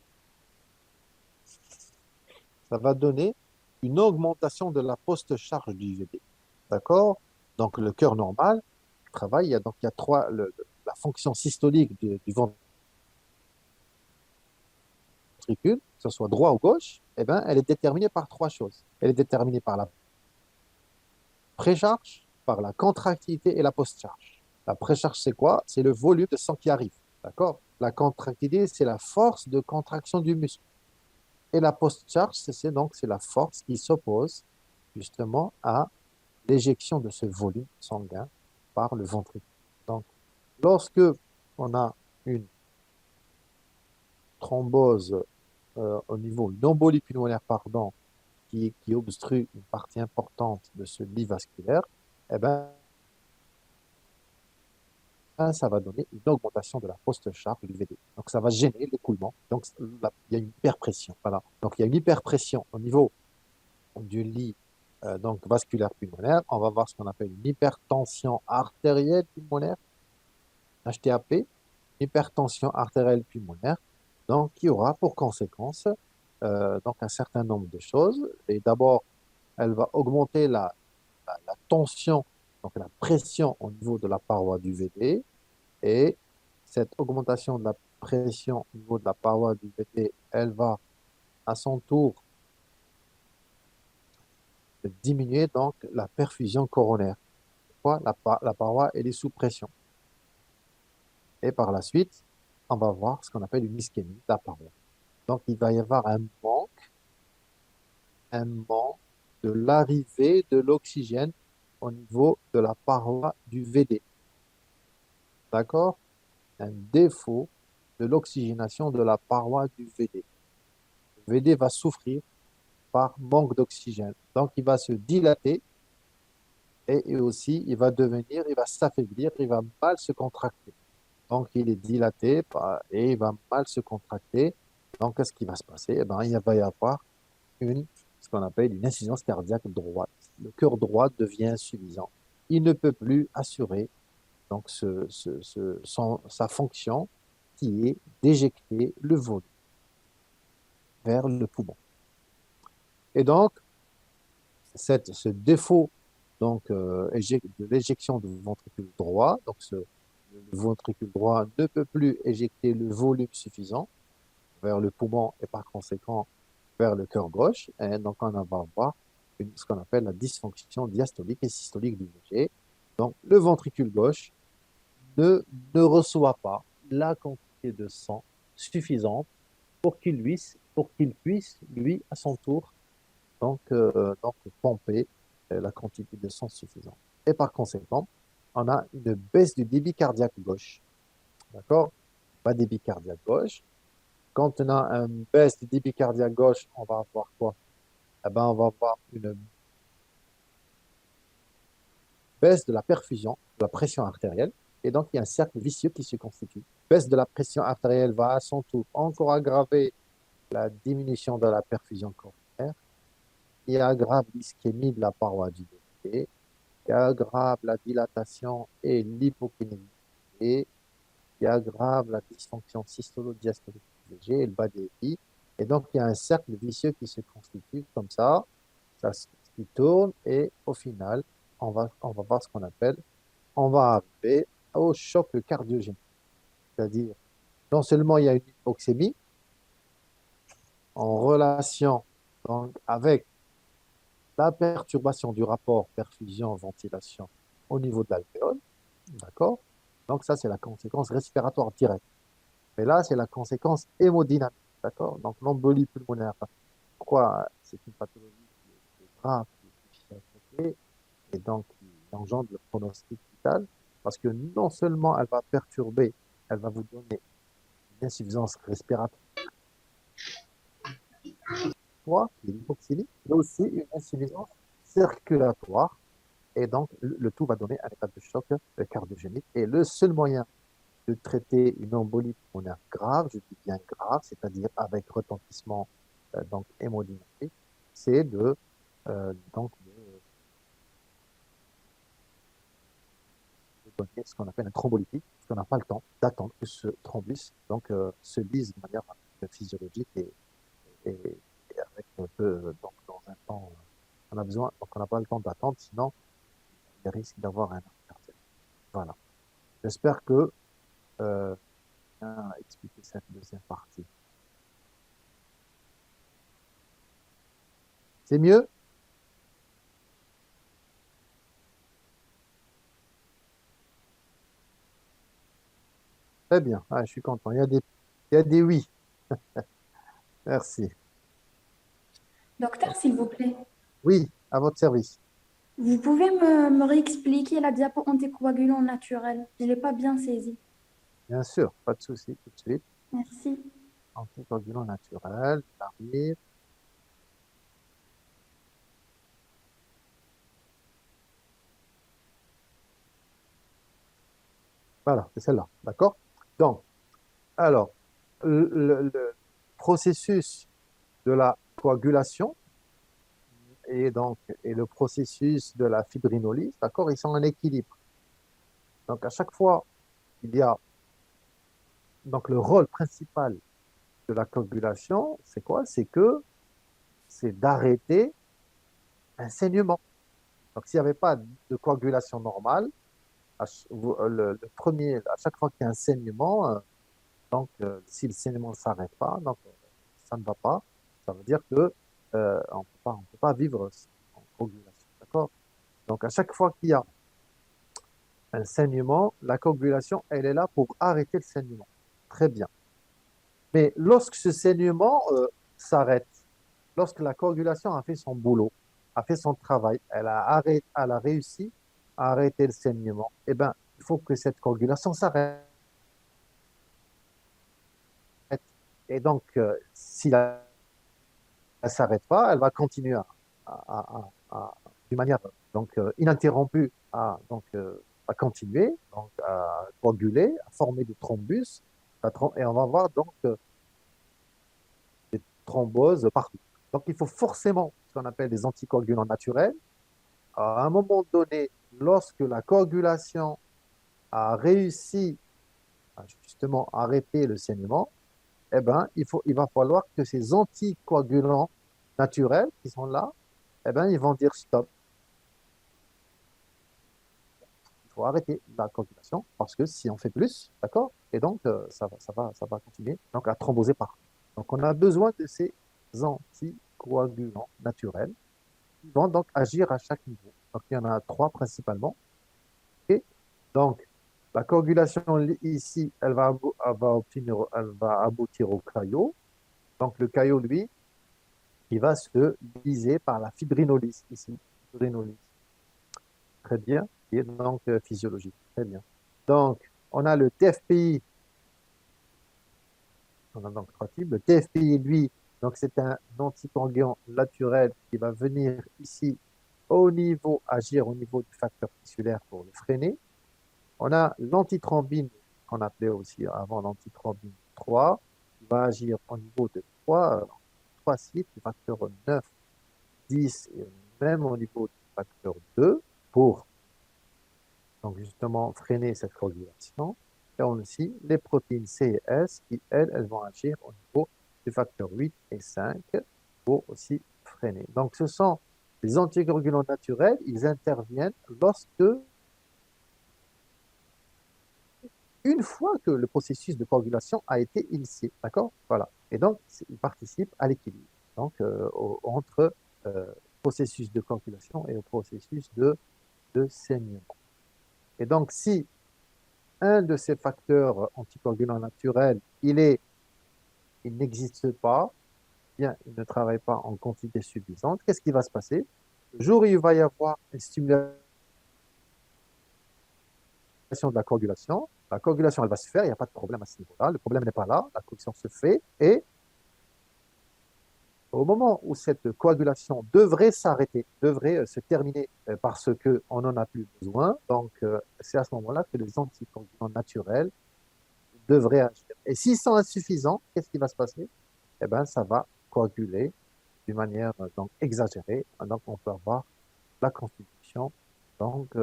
[SPEAKER 1] ça va donner une augmentation de la post-charge du VD, d'accord? Donc, le cœur normal travaille, donc il y a la fonction systolique du ventricule, que ce soit droit ou gauche, eh ben, elle est déterminée par trois choses. Elle est déterminée par la précharge, par la contractilité et la post-charge. La précharge, c'est quoi? C'est le volume de sang qui arrive. D'accord? La contractilité, c'est la force de contraction du muscle. Et la post-charge, c'est la force qui s'oppose justement à l'éjection de ce volume sanguin par le ventricule. Donc, lorsque on a une thrombose au niveau, une embolie pulmonaire, pardon, qui obstrue une partie importante de ce lit vasculaire, eh ben, ça va donner une augmentation de la post-charge du VD. Donc, ça va gêner l'écoulement. Donc, il y a une hyperpression. Voilà. Donc, il y a une hyperpression au niveau du lit donc vasculaire pulmonaire. On va voir ce qu'on appelle une hypertension artérielle pulmonaire, HTAP, hypertension artérielle pulmonaire, donc qui aura pour conséquence donc un certain nombre de choses. Et d'abord, elle va augmenter la tension, donc la pression au niveau de la paroi du VD. Et cette augmentation de la pression au niveau de la paroi du VT, elle va à son tour diminuer donc la perfusion coronaire. Pourquoi? La paroi elle est sous pression. Et par la suite, on va voir ce qu'on appelle une ischémie de la paroi. Donc il va y avoir un manque de l'arrivée de l'oxygène au niveau de la paroi du VD. D'accord? Un défaut de l'oxygénation de la paroi du VD. Le VD va souffrir par manque d'oxygène. Donc, il va se dilater et aussi, il va s'affaiblir, il va mal se contracter. Donc, il est dilaté et il va mal se contracter. Donc, qu'est-ce qui va se passer? Eh ben, il va y avoir ce qu'on appelle une insuffisance cardiaque droite. Le cœur droit devient insuffisant. Il ne peut plus assurer donc sa fonction qui est d'éjecter le volume. vers le poumon. Et donc, ce défaut donc, de l'éjection du ventricule droit, donc le ventricule droit ne peut plus éjecter le volume suffisant vers le poumon et par conséquent vers le cœur gauche. Et donc, on va avoir ce qu'on appelle la dysfonction diastolique et systolique du VG. Donc, le ventricule gauche ne reçoit pas la quantité de sang suffisante pour qu'il puisse, lui, à son tour, donc pomper la quantité de sang suffisante. Et par conséquent, on a une baisse du débit cardiaque gauche. D'accord? Pas débit cardiaque gauche. Quand on a une baisse du débit cardiaque gauche, on va avoir quoi? Eh ben, on va avoir une baisse de la perfusion, de la pression artérielle. Et donc, il y a un cercle vicieux qui se constitue. Baisse de la pression artérielle va à son tour encore aggraver la diminution de la perfusion coronaire, qui aggrave l'ischémie de la paroi du VG, qui aggrave la dilatation et l'hypokinésie, qui aggrave la dysfonction systolo-diastolique du VG et le bas débit. Et donc, il y a un cercle vicieux qui se constitue comme ça qui tourne et au final, on va voir ce qu'on appelle, on va arriver au choc cardiogénique. C'est-à-dire, non seulement il y a une hypoxémie en relation donc, avec la perturbation du rapport perfusion-ventilation au niveau de l'alvéole, d'accord? Donc ça, c'est la conséquence respiratoire directe. Mais là, c'est la conséquence hémodynamique, d'accord? Donc l'embolie pulmonaire, pourquoi c'est une pathologie qui est grave, qui est difficile à traiter, et donc qui engendre le pronostic vital, parce que non seulement elle va perturber, elle va vous donner une insuffisance respiratoire, qui est l'hypoxémie, mais aussi une insuffisance circulatoire. Et donc, le tout va donner un état de choc cardiogénique. Et le seul moyen de traiter une embolie pulmonaire grave, je dis bien grave, c'est-à-dire avec retentissement donc hémodynamique, c'est de donner ce qu'on appelle un thrombolytique, parce qu'on n'a pas le temps d'attendre que ce thrombus se lise de manière physiologique et, et avec un peu, donc dans un temps, on a besoin, donc on n'a pas le temps d'attendre, sinon il y a risque d'avoir un arrêt cardiaque. Voilà. J'espère que bien expliquer cette deuxième partie. C'est mieux? Très bien. Ah, je suis content. Il y a des oui. Merci.
[SPEAKER 5] Docteur, s'il vous plaît,
[SPEAKER 1] Oui, à votre service.
[SPEAKER 5] vous pouvez me réexpliquer la diapo anticoagulant naturel? Je ne l'ai pas bien saisi.
[SPEAKER 1] Bien sûr, pas de souci, tout de suite.
[SPEAKER 5] Merci.
[SPEAKER 1] Anticoagulant naturel, j'arrive. Voilà, c'est celle-là. D'accord? Donc, alors, le processus de la coagulation et le processus de la fibrinolyse, d'accord, ils sont en équilibre. Donc, à chaque fois, il y a donc le rôle principal de la coagulation, c'est quoi? C'est d'arrêter un saignement. Donc, s'il n'y avait pas de coagulation normale, à chaque fois qu'il y a un saignement, si le saignement ne s'arrête pas, ça ne va pas. Ça veut dire que on peut pas vivre en coagulation. D'accord? Donc, à chaque fois qu'il y a un saignement, la coagulation, elle est là pour arrêter le saignement. Très bien. Mais lorsque ce saignement s'arrête, lorsque la coagulation a fait son boulot, a fait son travail, elle a réussi à arrêter le saignement, eh ben, il faut que cette coagulation s'arrête. Et donc, si elle ne s'arrête pas, elle va continuer d'une manière ininterrompue à continuer, donc à coaguler, à former des thrombus, et on va voir donc des thromboses partout. Donc, il faut forcément ce qu'on appelle des anticoagulants naturels. À un moment donné, lorsque la coagulation a réussi à justement arrêter le saignement, eh ben, il va falloir que ces anticoagulants naturels qui sont là, eh ben, ils vont dire stop. Il faut arrêter la coagulation parce que si on fait plus, d'accord? Et donc, ça va continuer donc, à thromboser partout. Donc, on a besoin de ces anticoagulants naturels qui vont donc agir à chaque niveau. Donc, il y en a trois principalement. Et donc, la coagulation ici, elle va aboutir au caillot. Donc, le caillot, lui, il va se liser par la fibrinolyse ici. Fibrinolyse. Très bien. Et donc, physiologique. Très bien. Donc, on a le TFPI. On a donc trois types. Le TFPI, lui, donc c'est un anticoagulant naturel qui va venir ici agir au niveau du facteur tissulaire pour le freiner. On a l'antithrombine, qu'on appelait aussi avant l'antithrombine 3, qui va agir au niveau de trois sites, du facteur 9, 10 et même au niveau du facteur 2 pour donc justement freiner cette coagulation. Et on a aussi les protéines C et S qui, elles vont agir au niveau du facteur 8 et 5 pour aussi freiner. Donc ce sont les anticoagulants naturels, ils interviennent lorsque une fois que le processus de coagulation a été initié. D'accord? Voilà. Et donc, il participe à l'équilibre donc, entre processus de coagulation et au processus de saignement. Et donc, si un de ces facteurs anticoagulants naturels, il n'existe pas, bien, il ne travaille pas en quantité suffisante, qu'est-ce qui va se passer? Le jour où il va y avoir une stimulation de la coagulation, elle va se faire, il n'y a pas de problème à ce niveau-là. Le problème n'est pas là, la coagulation se fait et au moment où cette coagulation devrait s'arrêter, devrait se terminer parce qu'on n'en a plus besoin, donc c'est à ce moment-là que les anticoagulants naturels devraient agir. Et s'ils sont insuffisants, qu'est-ce qui va se passer? Eh bien, ça va coaguler d'une manière donc, exagérée. Donc, on peut avoir la constitution donc,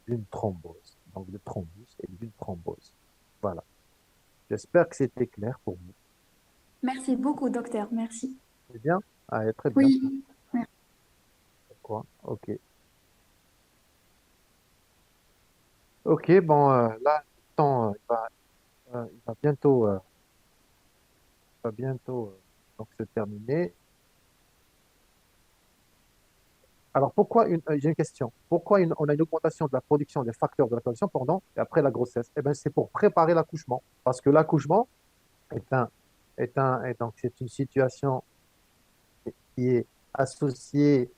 [SPEAKER 1] d'une thrombose, donc de thrombus et d'une thrombose. Voilà. J'espère que c'était clair pour vous.
[SPEAKER 5] Merci beaucoup, docteur. Merci.
[SPEAKER 1] C'est bien? Ah, très bien.
[SPEAKER 5] Oui.
[SPEAKER 1] Quoi? Ok. Ok, bon, là, le temps il va bientôt donc, se terminer. Alors, j'ai une question. Pourquoi on a une augmentation de la production des facteurs de la production pendant et après la grossesse? Eh bien, c'est pour préparer l'accouchement. Parce que l'accouchement est donc, c'est une situation qui est associée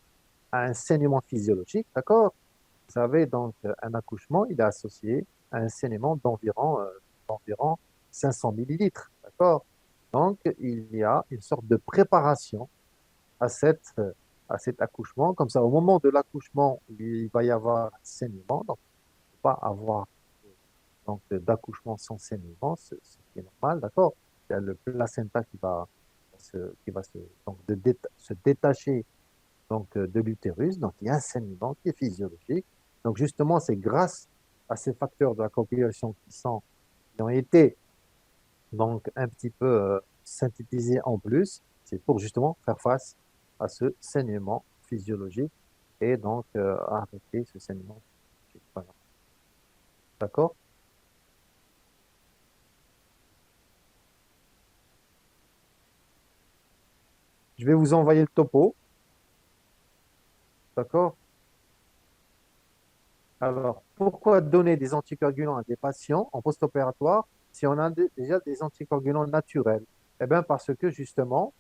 [SPEAKER 1] à un saignement physiologique, d'accord? Vous savez, donc, un accouchement, il est associé à un saignement d'environ 500 millilitres, d'accord? Donc, il y a une sorte de préparation à à cet accouchement. Comme ça, au moment de l'accouchement, il va y avoir un saignement. Donc, il ne faut pas avoir donc, d'accouchement sans saignement, ce qui est normal, d'accord? Il y a le placenta donc, se détacher donc, de l'utérus. Donc, il y a un saignement qui est physiologique. Donc, justement, c'est grâce à ces facteurs de la coagulation qui ont été donc, un petit peu synthétisés en plus. C'est pour justement faire face à ce saignement physiologique et donc arrêter ce saignement physiologique. Voilà. D'accord? Je vais vous envoyer le topo. D'accord? Alors, pourquoi donner des anticoagulants à des patients en post-opératoire si on a déjà des anticoagulants naturels? Eh bien, parce que justement,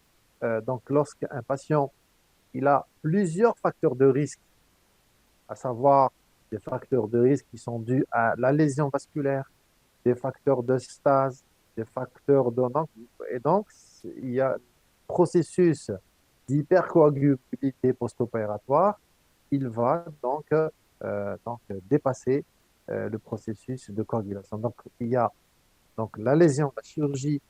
[SPEAKER 1] donc lorsqu'un patient il a plusieurs facteurs de risque, à savoir des facteurs de risque qui sont dus à la lésion vasculaire, des facteurs de stase, des facteurs de... Et donc, il y a un processus d'hypercoagulabilité post-opératoire, il va donc dépasser le processus de coagulation. Donc, il y a donc la lésion, la chirurgie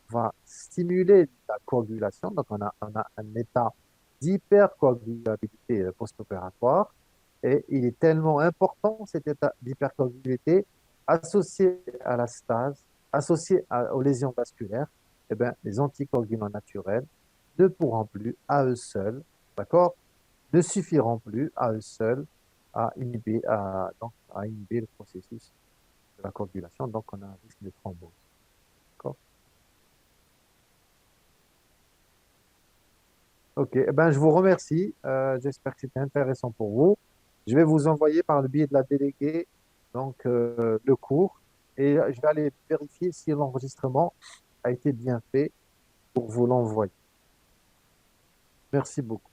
[SPEAKER 1] va stimuler la coagulation. Donc, on a un état d'hypercoagulabilité post-opératoire et il est tellement important cet état d'hypercoagulabilité associé à la stase, associé aux lésions vasculaires. eh ben, les anticoagulants naturels ne pourront plus à eux seuls, d'accord, ne suffiront plus à eux seuls à inhiber le processus de la coagulation. Donc, on a un risque de thrombose. D'accord? Ok, eh ben, je vous remercie. J'espère que c'était intéressant pour vous. Je vais vous envoyer par le biais de la déléguée le cours et je vais aller vérifier si l'enregistrement a été bien fait pour vous l'envoyer. Merci beaucoup.